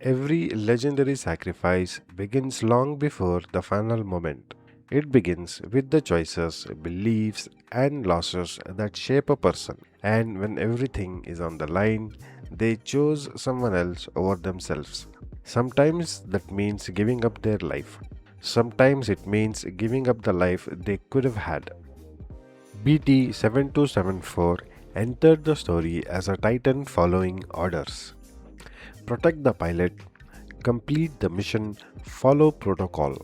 Every legendary sacrifice begins long before the final moment. It begins with the choices, beliefs, and losses that shape a person. And when everything is on the line, they choose someone else over themselves. Sometimes that means giving up their life. Sometimes it means giving up the life they could have had. BT 7274 entered the story as a titan following orders. Protect the pilot, complete the mission, follow protocol.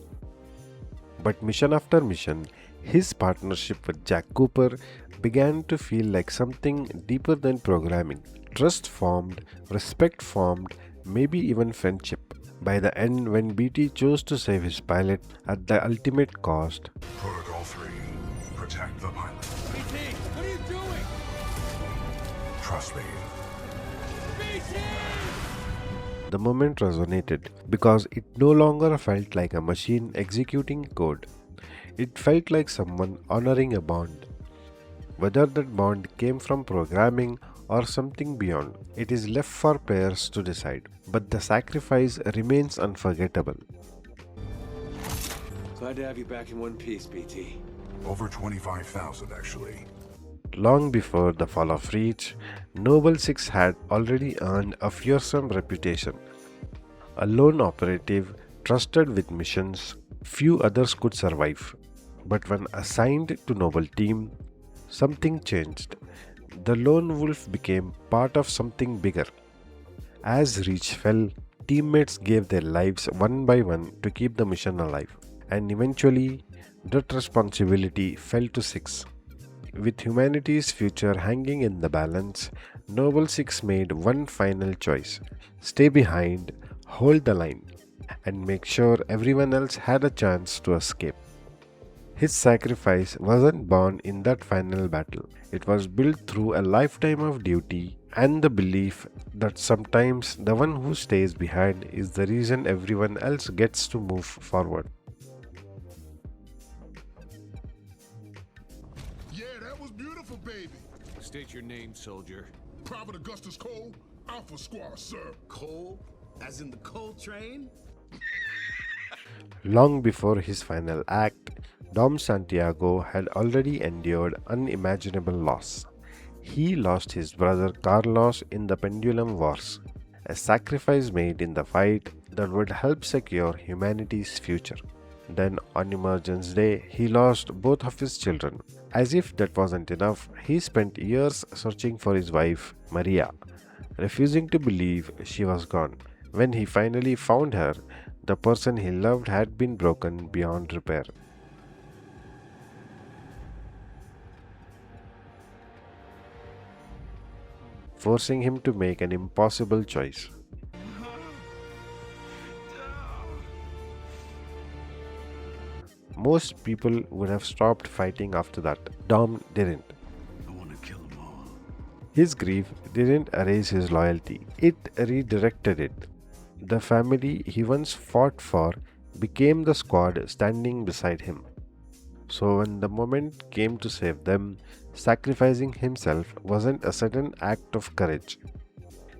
But mission after mission, his partnership with Jack Cooper began to feel like something deeper than programming. Trust formed, respect formed, maybe even friendship. By the end, when BT chose to save his pilot at the ultimate cost, Protocol 3. Protect the pilot. BT, what are you doing? Trust me. BT! the moment resonated because it no longer felt like a machine executing code. It felt like someone honoring a bond. Whether that bond came from programming or something beyond, it is left for players to decide. But the sacrifice remains unforgettable. Glad to have you back in one piece, BT. Over 25,000 actually. Long before the fall of Reach, Noble 6 had already earned a fearsome reputation. A lone operative trusted with missions few others could survive. But when assigned to Noble Team, something changed. The lone wolf became part of something bigger. As Reach fell, teammates gave their lives one by one to keep the mission alive, and eventually that responsibility fell to 6. With humanity's future hanging in the balance, Noble 6 made one final choice: stay behind, hold the line, and make sure everyone else had a chance to escape. His sacrifice wasn't born in that final battle, it was built through a lifetime of duty and the belief that sometimes the one who stays behind is the reason everyone else gets to move forward. Yeah, that was beautiful, baby. State your name, soldier. Private Augustus Cole, Alpha Squad, sir. Coal? As in the coal train? Long before his final act, Dom Santiago had already endured unimaginable loss. He lost his brother Carlos in the Pendulum Wars, a sacrifice made in the fight that would help secure humanity's future. Then, on Emergence Day, he lost both of his children. As if that wasn't enough, he spent years searching for his wife, Maria, refusing to believe she was gone. When he finally found her, the person he loved had been broken beyond repair. Forcing him to make an impossible choice. Most people would have stopped fighting after that. Dom didn't. I want to kill them all. His grief didn't erase his loyalty, it redirected it. The family he once fought for became the squad standing beside him. So, when the moment came to save them, sacrificing himself wasn't a sudden act of courage.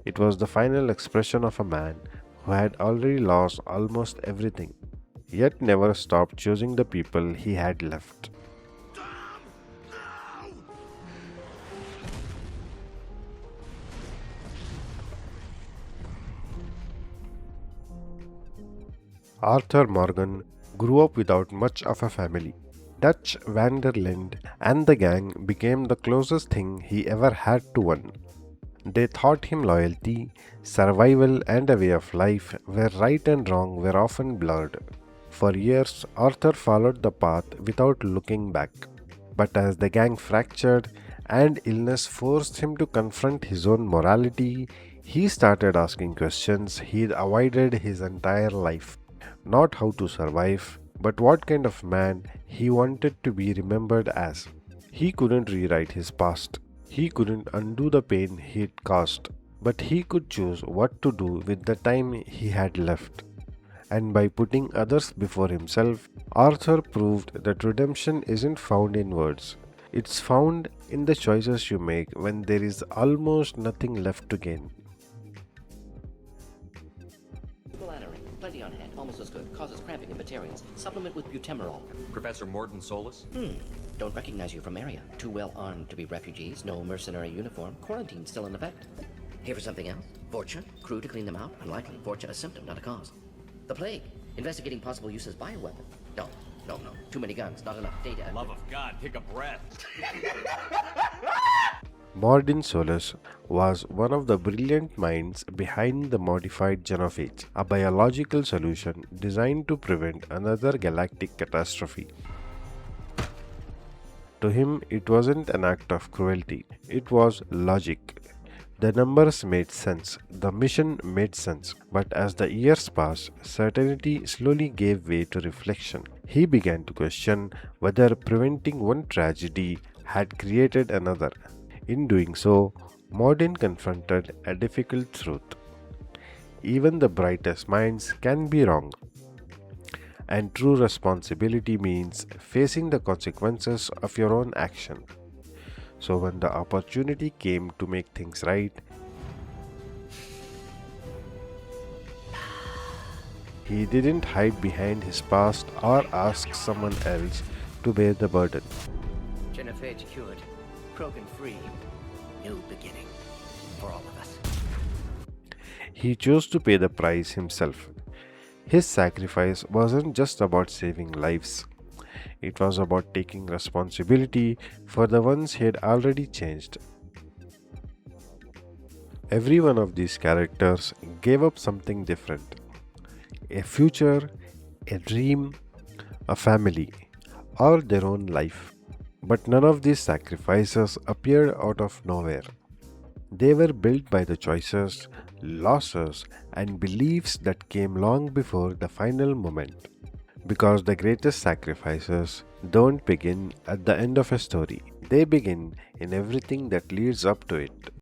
It was the final expression of a man who had already lost almost everything, yet never stopped choosing the people he had left. Arthur Morgan grew up without much of a family. Dutch van der Linde and the gang became the closest thing he ever had to one. They taught him loyalty, survival, and a way of life where right and wrong were often blurred. For years, Arthur followed the path without looking back. But as the gang fractured and illness forced him to confront his own morality, he started asking questions he'd avoided his entire life. Not how to survive, but what kind of man he wanted to be remembered as. He couldn't rewrite his past. He couldn't undo the pain he'd caused. But he could choose what to do with the time he had left. And by putting others before himself, Arthur proved that redemption isn't found in words. It's found in the choices you make when there is almost nothing left to gain. Galaterin. Plenty on hand. Almost as good. Causes cramping in Batarians. Supplement with butemerol. Professor Mordin Solus? Don't recognize you from area. Too well armed to be refugees. No mercenary uniform. Quarantine still in effect. Here for something else? Vorcha? Crew to clean them out? Unlikely. Vorcha a symptom, not a cause. The plague. Investigating possible use as bioweapon. No. Too many guns. Not enough data. Love of God, take a breath. Mordin Solus was one of the brilliant minds behind the modified genophage, a biological solution designed to prevent another galactic catastrophe. To him, it wasn't an act of cruelty, it was logic. The numbers made sense, the mission made sense, but as the years passed, certainty slowly gave way to reflection. He began to question whether preventing one tragedy had created another. In doing so, Mordin confronted a difficult truth. Even the brightest minds can be wrong. And true responsibility means facing the consequences of your own action. So when the opportunity came to make things right, he didn't hide behind his past or ask someone else to bear the burden. Genophage cured. Krogan free. New beginning. For all of us. He chose to pay the price himself. His sacrifice wasn't just about saving lives. It was about taking responsibility for the ones he had already changed. Every one of these characters gave up something different. A future, a dream, a family, or their own life. But none of these sacrifices appeared out of nowhere. They were built by the choices, losses, and beliefs that came long before the final moment. Because the greatest sacrifices don't begin at the end of a story, they begin in everything that leads up to it.